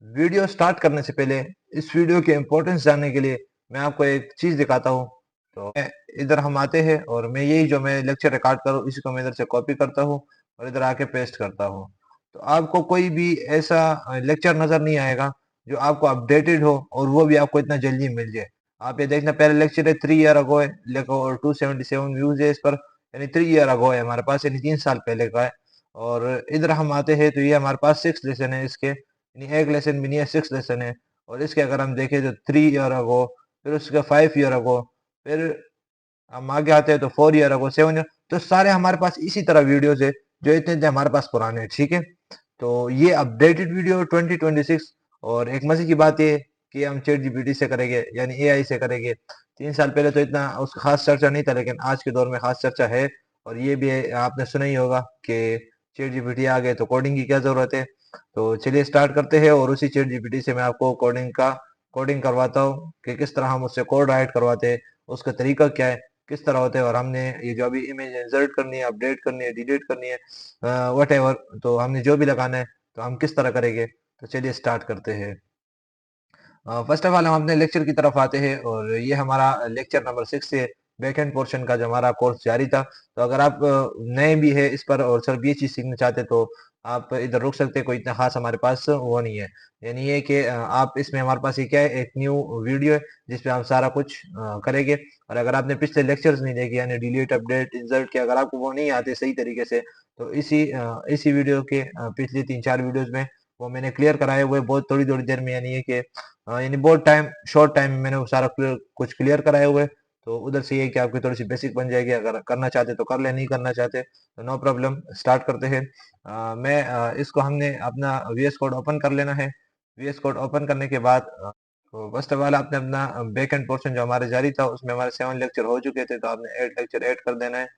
Video start करने से पहले इस वीडियो के इम्पोर्टेंस जानने के लिए मैं आपको एक चीज दिखाता हूँ। तो इधर हम आते हैं और मैं यही जो मैं लेक्चर रिकॉर्ड करूँ इसी को मैं इधर से कॉपी करता हूँ और इधर आके पेस्ट करता हूँ। तो आपको कोई भी ऐसा लेक्चर नजर नहीं आएगा जो आपको अपडेटेड हो और वो भी आपको इतना जल्दी मिल जाए। आप ये देखना, पहले लेक्चर है 3 ईयर अगो है लेको और 277 व्यूज है इस पर, यानी 3 ईयर अगो है हमारे पास, यानी 3 साल पहले का है। और इधर हम आते हैं तो ये हमारे पास 6 लेसन है इसके, यानी एक लेसन भी नहीं है, 6 लेसन है। और इसके अगर हम देखें तो 3 ईयर अगो, फिर उसका 5 ईयर अगो, फिर हम आगे आते हैं तो 4 ईयर अगो, 7 ईयर, तो सारे हमारे पास इसी तरह वीडियोस है जो इतने इतने हमारे पास पुराने हैं। ठीक है, तो ये अपडेटेड वीडियो 2026। और एक मजे की बात ये कि हम चैट जीपीटी से करेंगे, यानी एआई से करेंगे। 3 साल पहले तो इतना उसका खास चर्चा नहीं था, लेकिन आज के दौर में खास चर्चा है। और ये भी आपने सुना ही होगा कि चैट जीपीटी आ गए तो कोडिंग की क्या जरूरत है। तो चलिए स्टार्ट करते हैं और उसी चैट जीपीटी से मैं आपको कोडिंग करवाता हूँ कि किस तरह हम उससे कोड राइट करवाते हैं, उसका तरीका क्या है, किस तरह होता है। और हमने ये जो अभी इमेज इंसर्ट करनी है, अपडेट करनी है, डिलीट करनी है, वट एवर, तो हमने जो भी लगाना है तो हम किस तरह करेंगे। तो चलिए स्टार्ट करते हैं। फर्स्ट ऑफ ऑल हम अपने लेक्चर की तरफ आते हैं और ये हमारा लेक्चर नंबर 6 है, बैकएंड पोर्शन का जो हमारा कोर्स जारी था। तो अगर आप नए भी है इस पर और सिर्फ ये चीज सीखना चाहते तो आप इधर रुक सकते हैं, कोई इतना खास हमारे पास वो नहीं है। यानी ये कि आप इसमें हमारे पास ये क्या है, एक न्यू वीडियो है जिसपे हम सारा कुछ करेंगे। और अगर आपने पिछले लेक्चर्स नहीं देखे, यानी डिलीट अपडेट इंसर्ट के, अगर आपको वो नहीं आते सही तरीके से, तो इसी वीडियो के पिछले 3-4 वीडियोज में वो मैंने क्लियर कराए हुए बहुत थोड़ी थोड़ी देर में। यानी ये कि यानी बहुत शॉर्ट टाइम में मैंने वो सारा कुछ क्लियर कराए हुए। तो उधर से ये कि आपकी थोड़ी सी बेसिक बन जाएगी, अगर करना चाहते तो कर ले, नहीं करना चाहते तो नो प्रॉब्लम। स्टार्ट करते हैं। इसको हमने अपना वीएस कोड ओपन कर लेना है। वीएस कोड ओपन करने के बाद तो फर्स्ट ऑफ ऑल आपने अपना बैक एंड पोर्शन जो हमारे जारी था उसमें हमारे 7 लेक्चर हो चुके थे, तो आपने 8 लेक्चर ऐड कर देना है।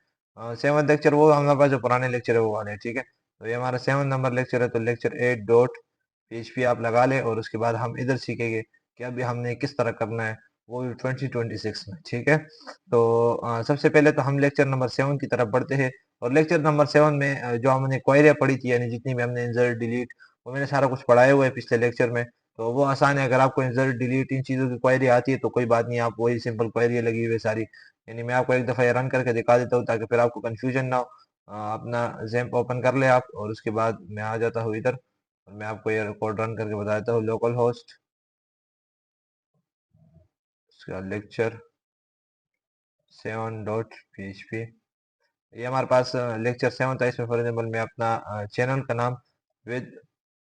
7 लेक्चर वो हमारे पास जो पुराने लेक्चर है वो वाले हैं। ठीक है, तो ये हमारा 7 नंबर लेक्चर है, तो लेक्चर 8 PHP आप लगा ले। और उसके बाद हम इधर सीखेंगे कि अभी हमने किस तरह करना है, वो भी 2026 में। ठीक है, तो सबसे पहले तो हम लेक्चर नंबर 7 की तरफ बढ़ते हैं। और लेक्चर नंबर 7 में जो हमने क्वेरियाँ पढ़ी थी, यानी जितनी भी हमने इंसर्ट डिलीट, वो मैंने सारा कुछ पढ़ाया हुआ है पिछले लेक्चर में। तो वो आसान है, अगर आपको इंसर्ट डिलीट इन चीज़ों की क्वेरी आती है तो कोई बात नहीं, आप वही सिंपल क्वेरी लगी हुई है सारी। यानी मैं आपको एक दफ़ा ये रन करके दिखा देता हूँ ताकि फिर आपको कंफ्यूजन ना हो। अपना जैम्प ओपन कर ले आप, और उसके बाद मैं आ जाता हूँ इधर और मैं आपको ये कोड रन करके बता देता हूँ। लोकल होस्ट, उसका लेक्चर 7.php, ये हमारे पास लेक्चर 7 था। इसमें फॉर एग्जाम्पल मैं अपना चैनल का नाम विद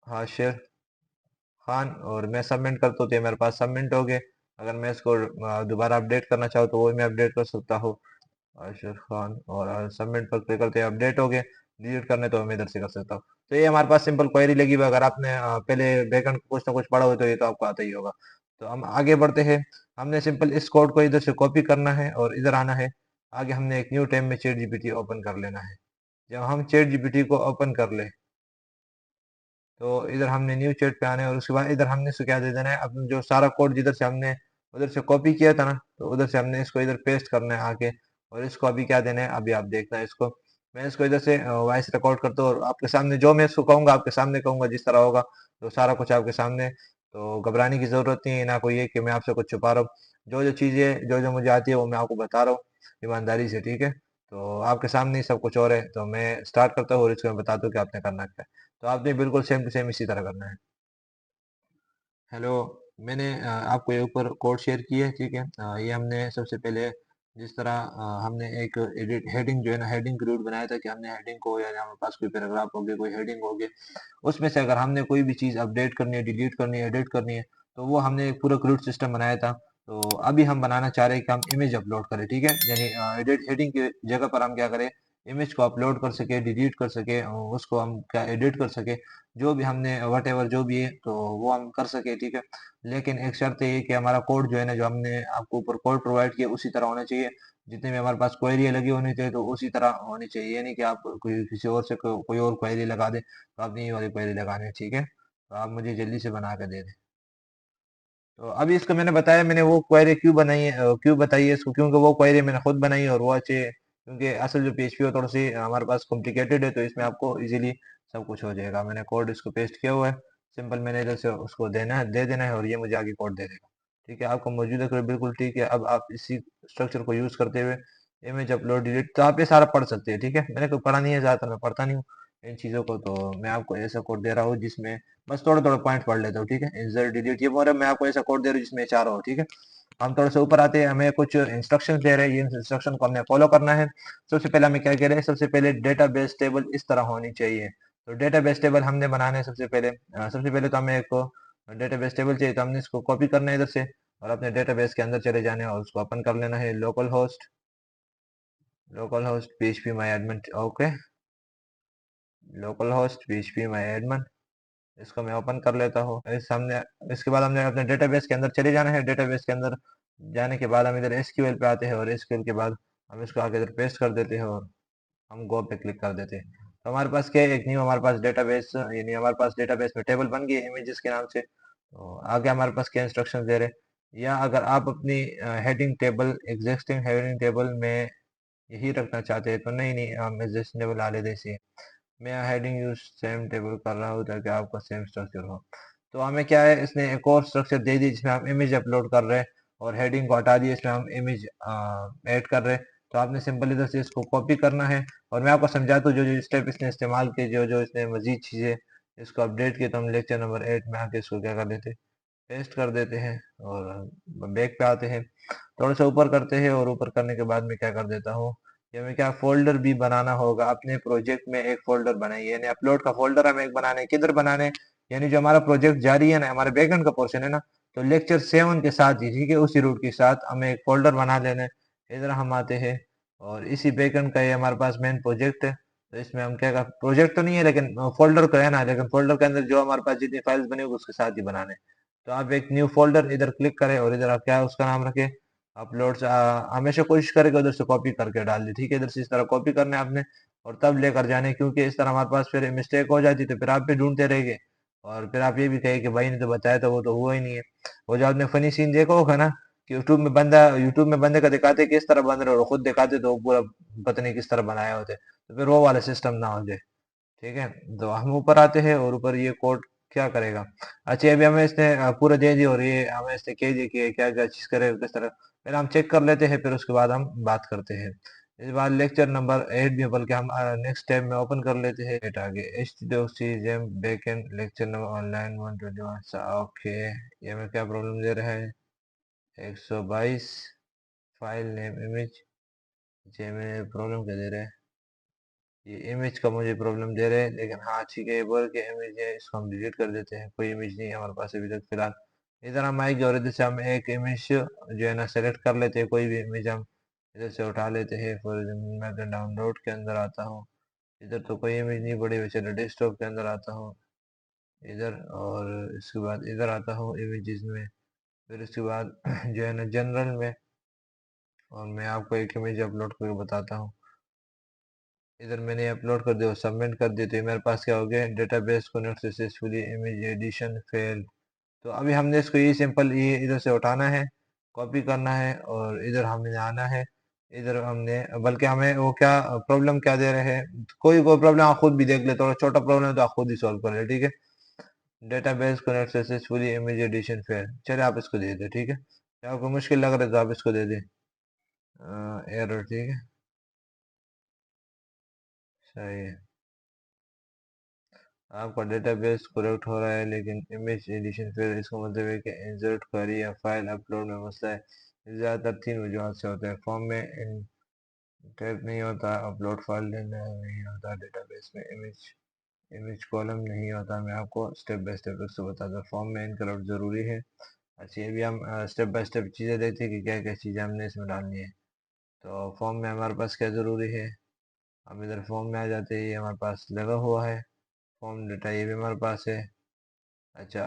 हाशिर खान, और मैं सबमिट करता हूँ तो ये मेरे पास सबमिट हो गए। अगर मैं इसको दोबारा अपडेट करना चाहूँ तो वो मैं अपडेट कर सकता हूँ, अरशद खान, और सबमिट पर क्लिक करते हैं, अपडेट हो गए। डिलीट करने तो मैं इधर से कर सकता हूँ। तो ये हमारे पास सिंपल क्वेरी लगी हुई है। अगर आपने पहले बैकएंड कुछ ना कुछ पढ़ा हो तो ये तो आपको आता ही होगा। तो हम आगे बढ़ते हैं। हमने सिंपल इस कोड को इधर से कॉपी करना है और इधर आना है। आगे हमने एक न्यू टैब में चैट जीपीटी ओपन कर लेना है। जब हम चैट जीपीटी को ओपन कर ले तो इधर हमने न्यू चैट पे आना है, और उसके बाद इधर हमने इसको क्या दे देना है, अपना जो सारा कोड जिधर से हमने उधर से कॉपी किया था ना, तो उधर से हमने इसको इधर पेस्ट करना है आके। और इसको अभी क्या देना है, अभी आप देखना है इसको। मैं इसको इधर से वॉइस रिकॉर्ड करता हूँ और आपके सामने जो मैं इसको कहूंगा आपके सामने कहूंगा, जिस तरह होगा तो सारा कुछ आपके सामने। तो घबराने की जरूरत नहीं है, ना कोई ये कि मैं आपसे कुछ छुपा रहा हूँ। जो जो चीजें जो जो मुझे आती है वो मैं आपको बता रहा हूँ ईमानदारी से। ठीक है, तो आपके सामने ही सब कुछ और है। तो मैं स्टार्ट करता हूँ और इसको मैं बताता हूँ कि आपने करना क्या है। तो आपने बिल्कुल सेम टू सेम इसी तरह करना है। हेलो, मैंने आपको ये ऊपर कोड शेयर की है। ठीक है, ये हमने सबसे पहले जिस तरह हमने एक एडिट हेडिंग जो है ना, हेडिंग क्रिएट बनाया था कि हमने हेडिंग को, या हमारे पास कोई पैराग्राफ हो गया, कोई हेडिंग हो गया, उसमें से अगर हमने कोई भी चीज़ अपडेट करनी है, डिलीट करनी है, एडिट करनी है, तो वो हमने एक पूरा क्रूड सिस्टम बनाया था। तो अभी हम बनाना चाह रहे हैं कि हम इमेज अपलोड करें। ठीक है, यानी एडिट हेडिंग की जगह पर हम क्या करें, इमेज को अपलोड कर सके, डिलीट कर सके, उसको हम क्या एडिट कर सके, जो भी हमने वट एवर जो भी है तो वो हम कर सके। ठीक है, लेकिन एक शर्त है कि हमारा कोड जो है ना, जो हमने आपको ऊपर कोड प्रोवाइड किया उसी तरह होना चाहिए। जितने भी हमारे पास क्वेरी लगी होनी चाहिए तो उसी तरह होनी चाहिए। ये नहीं कि आप कोई किसी और से कोई और क्वेरी लगा दे, तो आपने ये वाली क्वेरी लगानी है। ठीक है, तो आप मुझे जल्दी से बना के दे दें। तो अभी इसको मैंने बताया, मैंने वो क्वेरी क्यों बनाई है, क्यों बताई है इसको, क्योंकि वो क्वेरी मैंने खुद बनाई है और वो अच्छी है। क्योंकि असल जो पीएचपी है थोड़ी सी हमारे पास कॉम्प्लिकेटेड है, तो इसमें आपको इजीली सब कुछ हो जाएगा। मैंने कोड इसको पेस्ट किया हुआ है। सिंपल मैंने इधर से उसको दे देना है और ये मुझे आगे कोड दे देगा। ठीक है, आपका मौजूदा कोड बिल्कुल ठीक है। अब आप इसी स्ट्रक्चर को यूज करते हुए इमेज अपलोड डिलीट, तो आप ये सारा पढ़ सकते हैं। ठीक है, मैंने कोई पढ़ा नहीं है, ज़्यादातर मैं पढ़ता नहीं हूँ इन चीज़ों को, तो मैं आपको ऐसा कोड दे रहा हूँ जिसमें बस थोड़ा थोड़ा पॉइंट पढ़ लेता हूँ। ठीक है, इंसर्ट डिलीट, ये बोल रहा है मैं आपको ऐसा कोड दे रहा हूँ जिसमें चार हो। ठीक है, हम थोड़ा सा ऊपर आते हैं, हमें कुछ इंस्ट्रक्शन दे रहे हैं, ये इंस्ट्रक्शन को हमने फॉलो करना है। सबसे पहले हमें क्या कह रहे हैं, सबसे पहले डेटाबेस टेबल इस तरह होनी चाहिए। तो डेटाबेस टेबल हमने बनाना है सबसे पहले तो हमें एक डेटाबेस टेबल चाहिए, तो हमने इसको कॉपी करना है इधर से और अपने डेटाबेस के अंदर चले जाने और उसको ओपन कर लेना है। Local host php my admin, okay, local host php my admin, इसको मैं ओपन कर लेता हूँ। इसके बाद हमने अपने डेटाबेस के अंदर चले जाना है। डेटाबेस के अंदर जाने के बाद हम इधर एसक्यूएल पे आते हैं और एसक्यूएल के बाद हम इसको आगे इधर पेस्ट कर देते हैं और हम गो पे क्लिक कर देते हैं। तो हमारे पास क्या है, एक न्यू हमारे पास डेटाबेस, यानी हमारे पास डेटाबेस में टेबल बन गई है इमेजेस के नाम से। तो आगे हमारे पास क्या इंस्ट्रक्शन दे रहे हैं, या अगर आप अपनी heading table existing heading table में यही रखना चाहते हैं तो नहीं नहीं, हम एग्जिस्टिंग टेबल आले जैसे मैं हेडिंग यूज सेम टेबल कर रहा हूँ ताकि आपका सेम स्ट्रक्चर हो। तो हमें क्या है, इसने एक और स्ट्रक्चर दे दी जिसमें हम इमेज अपलोड कर रहे हैं और हेडिंग को हटा दिए, इसमें हम इमेज ऐड कर रहे हैं। तो आपने सिंपल इधर से इसको कॉपी करना है और मैं आपको समझाता हूँ जो जो स्टेप इसने इस्तेमाल किए, जो जो इसने मजीद चीज़ें इसको अपडेट किए। तो हम लेक्चर नंबर 8 में आके इसको क्या कर देते हैं, पेस्ट कर देते हैं और बैक पे आते हैं, थोड़ा सा ऊपर करते हैं और ऊपर करने के बाद में क्या कर देता हूँ, कि हमें क्या फोल्डर भी बनाना होगा अपने प्रोजेक्ट में। एक फोल्डर बनाइए, यानी अपलोड का फोल्डर हमें एक बनाने, किधर बनाने, यानी जो हमारा प्रोजेक्ट जारी है ना, हमारे बैकएंड का पोर्शन है ना, तो लेक्चर 7 के साथ ही, ठीक है, उसी रूट के साथ हमें एक फोल्डर बना लेना है। इधर हम आते हैं और इसी बैकएंड का ये हमारे पास मेन प्रोजेक्ट है। तो इसमें हम क्या, प्रोजेक्ट तो नहीं है लेकिन फोल्डर का है ना, लेकिन फोल्डर के अंदर जो हमारे पास जितनी फाइल्स बनी होगी उसके साथ ही बनाने। तो आप एक न्यू फोल्डर इधर क्लिक करें और इधर आप क्या उसका नाम रखें, अपलोड्स। हमेशा कोशिश करें कि उधर से कॉपी करके डाल दे। ठीक है, इधर से इस तरह कॉपी करना है आपने और तब लेकर जाने, क्योंकि इस तरह हमारे पास फिर मिस्टेक हो जाती तो फिर आप भी ढूंढते रहेंगे और फिर आप ये भी कहे कि भाई ने तो बताया था, वो तो हुआ ही नहीं है। वो जो आपने फनी सीन देखा होगा ना कि यूट्यूब में बंदे का दिखाते किस तरह बन रहे और खुद दिखाते तो वो पूरा पता नहीं किस तरह बनाए होते, तो फिर वो वाला सिस्टम ना हो जाए। ठीक है, तो हम ऊपर आते हैं और ऊपर ये कोड क्या करेगा। अच्छा, अभी हमें इसने पूरा दे दिया और ये हमें इसने कह दिया कि क्या क्या चीज करे किस तरह, पहले हम चेक कर लेते हैं फिर उसके बाद हम बात करते हैं। इस बार लेक्चर नंबर 8 भी, बल्कि हम नेक्स्ट टाइम में ओपन कर लेते हैं। एट आगे HTTP backend lecture number online 121, okay, ये हमें क्या प्रॉब्लम दे रहा है, 122 फाइल नेम इमेज, ये हमें प्रॉब्लम क्या दे रहा है, ये इमेज का मुझे प्रॉब्लम दे रहे हैं, लेकिन हाँ ठीक है, ये बोल के इमेज है, इसको हम डिलीट कर देते हैं। कोई इमेज नहीं है हमारे पास अभी तक फिलहाल। इधर हम आएंगे और इधर से हम एक इमेज जो है ना सेलेक्ट कर लेते हैं, कोई भी इमेज हम इधर से उठा लेते हैं। फॉर एग्जाम्पल मैं तो डाउनलोड के अंदर आता हूँ, इधर तो कोई इमेज नहीं पड़ी हुई, चलो डेस्कटॉप के अंदर आता हूँ इधर, और इसके बाद इधर आता हूँ इमेजेस में, फिर इसके बाद जो है ना जनरल में, और मैं आपको एक इमेज अपलोड करके बताता हूँ। इधर मैंने अपलोड कर दिया, सबमिट कर दिया, तो मेरे पास क्या हो गया, database connect successfully, image addition fail. तो अभी हमने इसको ये सिंपल ये इधर से उठाना है, कॉपी करना है और इधर हमने आना है। इधर हमने, बल्कि हमें वो क्या प्रॉब्लम क्या दे रहे हैं, कोई प्रॉब्लम आप खुद भी देख ले, थोड़ा छोटा प्रॉब्लम है तो आप खुद ही सॉल्व कर ले। ठीक है, database connect successfully, image addition fail, चलिए आप इसको दे दे। ठीक है, आपको मुश्किल लग रहा है तो आप इसको दे दें एरर। ठीक है, सही है, आपका डेटाबेस करेक्ट हो रहा है लेकिन इमेज एडिशन फेल, इसका मतलब है कि इंसर्ट क्वेरी या फाइल अपलोड में मसला है। ज़्यादातर 3 वजूहत से होता है, फॉर्म में इंटेंट नहीं होता, अपलोड फाइल लेना नहीं होता, डेटाबेस में इमेज इमेज कॉलम नहीं होता। मैं आपको स्टेप बाय स्टेप इसको बताता हूँ, फॉर्म में इंक्लूड ज़रूरी है। अच्छा, ये भी हम स्टेप बाय स्टेप चीज़ें देखते हैं कि क्या क्या चीज़ें हमने इसमें डालनी है। तो फॉर्म में हमारे पास क्या ज़रूरी है, हम इधर फॉर्म में आ जाते हैं, ये हमारे पास लगा हुआ है फॉर्म डेटा, ये भी हमारे पास है। अच्छा,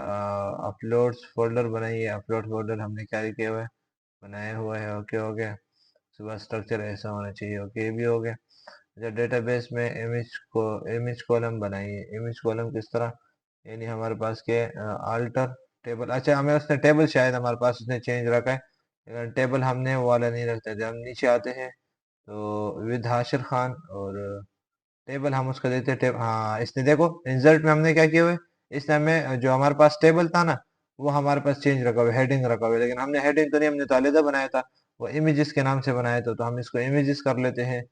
अपलोड्स फोल्डर बनाइए, अपलोड फोल्डर हमने क्या किया हुआ है, बनाया हुआ है, ओके हो गया। सुबह स्ट्रक्चर ऐसा होना चाहिए, ओके, ये भी हो गया। अच्छा, डेटाबेस में इमेज कॉलम बनाइए, इमेज कॉलम किस तरह, यानी हमारे पास क्या है, अल्टर टेबल। अच्छा, हमें उसने टेबल शायद हमारे पास उसने चेंज रखा है, लेकिन टेबल हमने वो वाला नहीं रखता। जब हम नीचे आते हैं तो विद हाशिर खान और टेबल हम उसको देते हैं हाँ, इसने देखो इंसर्ट में हमने क्या किया हुआ है, इसने हमें जो हमारे पास टेबल था ना, वो हमारे पास चेंज रखा हुआ, हेडिंग रखा हुआ है, लेकिन हमने हेडिंग तो नहीं, हमने तो अलग बनाया था, वो इमेजेस के नाम से बनाया था, तो हम इसको इमेजेस कर लेते हैं।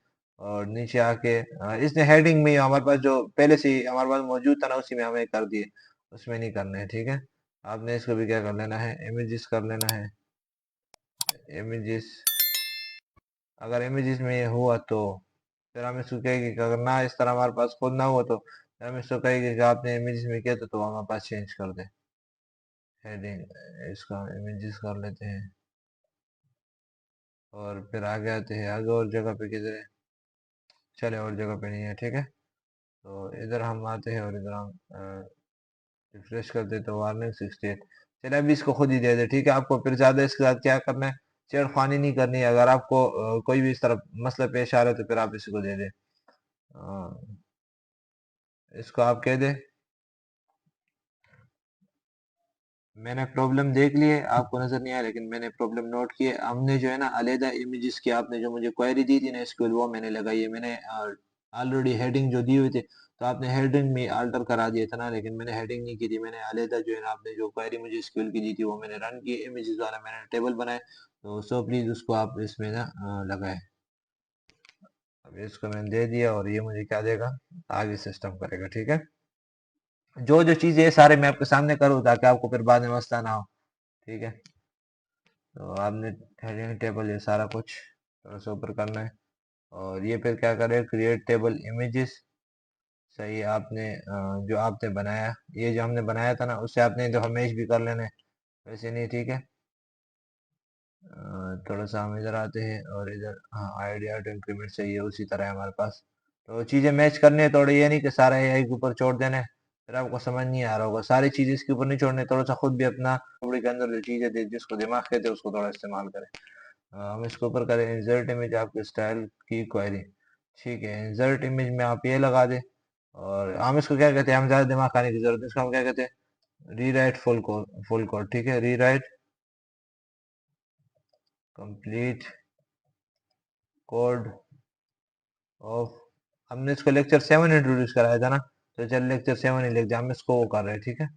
और नीचे आके इसने हेडिंग में हमारे पास जो पहले से ही हमारे पास मौजूद था ना, उसी में हमें कर दिए, उसमें नहीं करना है, ठीक है। आपने इसको भी क्या कर लेना है, इमेजेस कर लेना है, इमेजेस। अगर इमेजेस में ये हुआ तो फिर हम इसको कहेंगे कि अगर ना इस तरह हमारे पास खुद ना हुआ तो फिर हम इसको कहेंगे कि आपने इमेजेस में किया तो हमारे पास चेंज कर दे हेडिंग। इसका इमेजेस कर लेते हैं और फिर आगे आते हैं, आगे और जगह पे किधर है, चले और जगह पे नहीं है, ठीक है। तो इधर हम आते हैं और इधर हम रिफ्रेश कर देते तो वार्निंग 68। चले अभी इसको खुद ही दे दे, ठीक है। आपको फिर ज्यादा इसके साथ क्या करना है, छेड़खानी नहीं करनी है। अगर आपको कोई भी इस तरह मसला पेश आ रहा है तो फिर आप इसको दे दे, इसको आप कह दे मैंने प्रॉब्लम देख ली है, आपको नजर नहीं आया लेकिन मैंने प्रॉब्लम नोट की है। हमने जो है ना अलहदा इमेजेस की आपने जो मुझे क्वेरी दी थी ना एसक्यूएल, वो मैंने लगाई है। मैंने ऑलरेडी हेडिंग जो दी हुई थी तो आपने हेडिंग में अल्टर करा दिया था ना, लेकिन मैंने हेडिंग नहीं की थी। मैंने अलहदा जो है ना आपने जो क्वेरी मुझे एसक्यूएल की दी थी वो मैंने रन की, इमेजेस वाला मैंने टेबल बनाया। तो सो प्लीज उसको आप इसमें ना लगाए। अब इसको मैंने दे दिया और ये मुझे क्या देगा, आगे सिस्टम करेगा, ठीक है। जो जो चीजें सारे मैं आपके सामने करूँ ताकि आपको फिर बाद में मसला ना हो, ठीक है। तो आपने हेडिंग टेबल ये सारा कुछ थोड़ा सा ऊपर करना है और ये फिर क्या करें, क्रिएट टेबल इमेजेस। सही है, आपने जो आपने बनाया, ये जो हमने बनाया था ना उससे आपने तो हमेश भी कर लेना है, वैसे नहीं, ठीक है। थोड़ा सा हम इधर आते हैं और इधर हाँ आइडिया टू इंक्रीमेंट सही है, उसी तरह है हमारे पास। तो चीज़ें मैच करनी है थोड़ा, ये नहीं कि सारा एआई के ऊपर छोड़ देना है, फिर आपको समझ नहीं आ रहा होगा। सारी चीज़ें इसके ऊपर नहीं छोड़ने, थोड़ा सा खुद भी अपना कमरे के अंदर जो चीज़ें जिसको दिमाग कहते हैं उसको थोड़ा इस्तेमाल करें। हम इसके ऊपर करें इंसर्ट इमेज आपके स्टाइल की क्वेरी, ठीक है। इंसर्ट इमेज में आप ये लगा दें और हम इसको क्या कहते हैं, हम ज़्यादा दिमाग खाने की जरूरत है, इसको हम क्या कहते हैं, रीराइट फुल कोड, ठीक है। रीराइट कंप्लीट कोड ऑफ, हमने इसको लेक्चर 7 इंट्रोड्यूस कराया था ना, तो चल लेक्चर 7 ही लिख दिया, हम इसको वो कर रहे हैं, ठीक है।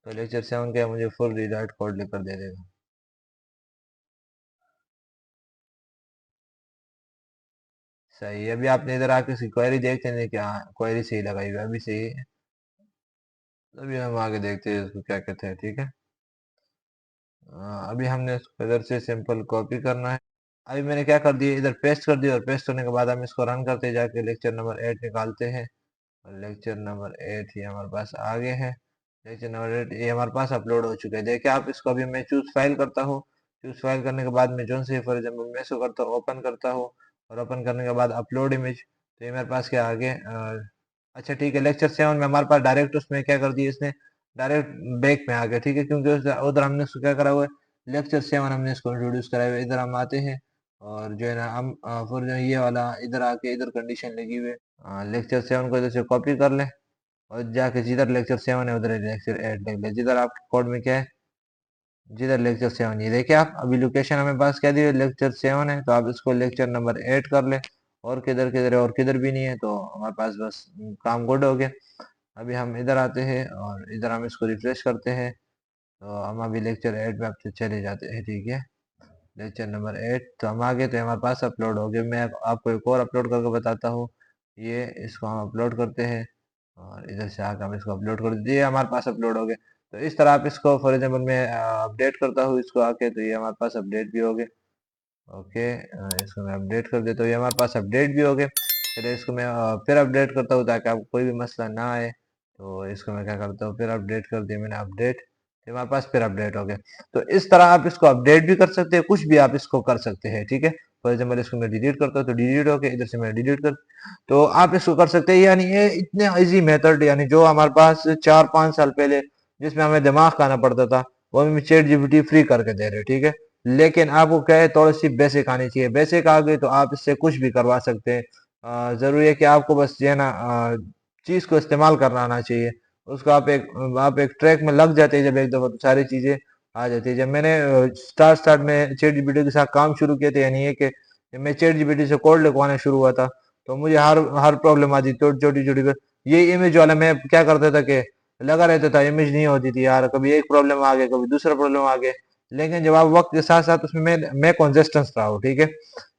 तो लेक्चर 7 का मुझे फुल रीराइट कोड लिखकर दे देगा। सही है, अभी आपने इधर आके इसकी क्वेरी देखते हैं क्या, क्वेरी सही लगाई हुई है, अभी सही है। अभी हम आगे देखते हैं इसको क्या कहते हैं, ठीक है। अभी हमने इसको इधर से सिंपल कॉपी करना है। अभी मैंने क्या कर दिया, इधर पेस्ट कर दिया और पेस्ट करने के बाद हम इसको रन करते जाके लेक्चर नंबर 8 निकालते हैं। और लेक्चर नंबर 8 ये हमारे पास आगे है। लेक्चर नंबर 8 ये हमारे पास अपलोड हो चुका है, देखिए आप इसको। अभी मैं चूज फाइल करता हूँ, चूज फाइल करने के बाद में जो से फॉर एग्जाम्पल मैं इसको करता हूँ, ओपन करता हूँ और ओपन करने के बाद अपलोड इमेज, तो ये मेरे पास क्या आगे अच्छा ठीक है। लेक्चर 7 में हमारे पास डायरेक्ट उसमें क्या कर दिया इसने, डायरेक्ट बैक में आ गया, ठीक है, क्योंकि उधर हमने उसको क्या करा हुआ है, लेक्चर 7 हमने इसको इंट्रोड्यूस कराया हुआ है। इधर हम आते हैं और जो है ना हम फिर जो ये वाला इधर आके इधर कंडीशन लगी हुई है, लेक्चर 7 को इधर से कॉपी कर लें और जाके जिधर लेक्चर 7 है उधर लेक्चर 8 लिख लें। जिधर आपके कोड में क्या है, जिधर लेक्चर 7, ये देखिए आप अभी लोकेशन हमें पास क्या दी है, लेक्चर 7 है, तो आप इसको लेक्चर नंबर 8 कर ले। और किधर किधर है, और किधर भी नहीं है, तो हमारे पास बस काम गुड हो गया। अभी हम इधर आते हैं और इधर हम इसको रिफ्रेश करते हैं, तो हम अभी लेक्चर 8 में अब से चले जाते हैं, ठीक है। लेक्चर नंबर 8 तो हम आगे, तो हमारे पास अपलोड हो गया। मैं आपको एक और अपलोड करके बताता हूँ, ये इसको हम अपलोड करते हैं और इधर से आकर हम इसको अपलोड कर दीजिए, हमारे पास अपलोड हो गया। तो इस तरह आप इसको फॉर एग्जाम्पल मैं अपडेट करता हूँ इसको आके, तो ये हमारे पास अपडेट भी हो गए। ओके, इसको मैं अपडेट कर देता हूँ, ये हमारे पास अपडेट भी हो गए। फिर इसको मैं फिर अपडेट करता हूँ ताकि आपको कोई भी मसला ना आए। तो इसको मैं क्या करता हूँ, फिर अपडेट कर दिया मैंने, अपडेट, तो हमारे पास फिर अपडेट हो गया। तो इस तरह आप इसको अपडेट भी कर सकते हैं, कुछ भी आप इसको कर सकते हैं, ठीक है। फॉर एग्जाम्पल इसको मैं डिलीट करता हूँ तो डिलीट हो गया, इधर से मैं डिलीट कर, तो आप इसको कर सकते हैं। यानी ये इतने इजी मेथड, यानी जो हमारे पास 4-5 साल पहले जिसमें हमें दिमाग खाना पड़ता था, वो हमें चैट जीपीटी फ्री करके दे रहे, ठीक है। लेकिन आपको क्या है, थोड़ी सी बेसिक आनी चाहिए, बेसिक आ गई तो आप इससे कुछ भी करवा सकते हैं। जरूरी है कि आपको बस जो है ना चीज को इस्तेमाल करना आना चाहिए। उसको आप एक ट्रैक में लग जाते हैं जब एक दफा, तो सारी चीजें आ जाती है। जब मैंने स्टार्ट में चैट जीपीटी के साथ काम शुरू किया था, यानी ये कि जब मैं चैट जीपीटी से कोड लिखवाना शुरू हुआ था, तो मुझे हर हर प्रॉब्लम आती, छोटी छोटी छोटी। ये इमेज वाला मैं क्या करता था कि लगा रहता था, इमेज नहीं होती थी यार, कभी एक प्रॉब्लम आ गया, कभी दूसरा प्रॉब्लम आ गया। लेकिन जब आप वक्त के साथ साथ उसमें मैं कंसिस्टेंट रहा हूँ, ठीक है।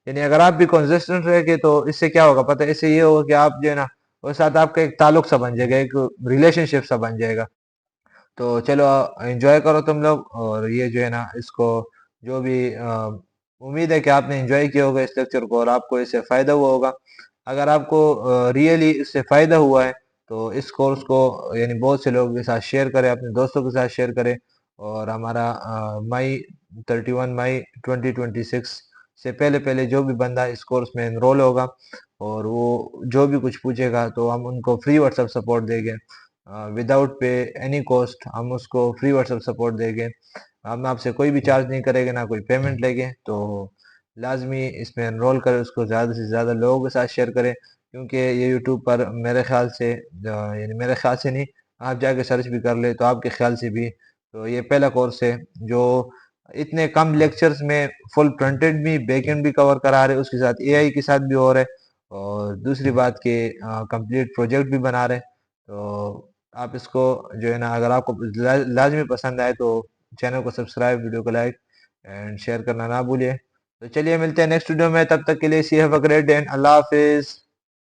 यानी अगर आप भी कंसिस्टेंट रहेंगे तो इससे क्या होगा पता है, इससे ये होगा कि आप जो है ना उसके साथ आपका एक ताल्लुक सा बन जाएगा, एक रिलेशनशिप सा बन जाएगा। तो चलो एंजॉय करो तुम लोग, और ये जो है ना इसको जो भी उम्मीद है कि आपने एंजॉय किया होगा इस लेक्चर को और आपको इससे फायदा हुआ होगा। अगर आपको रियली इससे फायदा हुआ है तो इस कोर्स को यानी बहुत से लोगों के साथ शेयर करें, अपने दोस्तों के साथ शेयर करें। और हमारा मई 31 मई 2026 से पहले पहले जो भी बंदा इस कोर्स में एनरोल होगा और वो जो भी कुछ पूछेगा तो हम उनको फ्री व्हाट्सएप सपोर्ट देंगे, विदाउट पे एनी कॉस्ट। हम उसको फ्री व्हाट्सएप सपोर्ट देंगे, हम आपसे कोई भी चार्ज नहीं करेंगे, ना कोई पेमेंट लेंगे। तो लाजमी इसमें एनरोल करें, उसको ज़्यादा से ज़्यादा लोगों के साथ शेयर करें, क्योंकि ये यूट्यूब पर मेरे ख्याल से यानी मेरे ख्याल से नहीं, आप जाके सर्च भी कर ले तो आपके ख्याल से भी तो ये पहला कोर्स है जो इतने कम लेक्चर्स में फुल फ्रंट एंड भी बैक एंड भी कवर करा रहे, उसके साथ एआई के साथ भी हो रहा है, और दूसरी बात के कंप्लीट प्रोजेक्ट भी बना रहे। तो आप इसको जो है ना अगर आपको लाजमी पसंद आए तो चैनल को सब्सक्राइब, वीडियो को लाइक एंड शेयर करना ना भूलिए। तो चलिए मिलते हैं नेक्स्ट वीडियो में, तब तक के लिए see have a great day and अल्लाह हाफिज।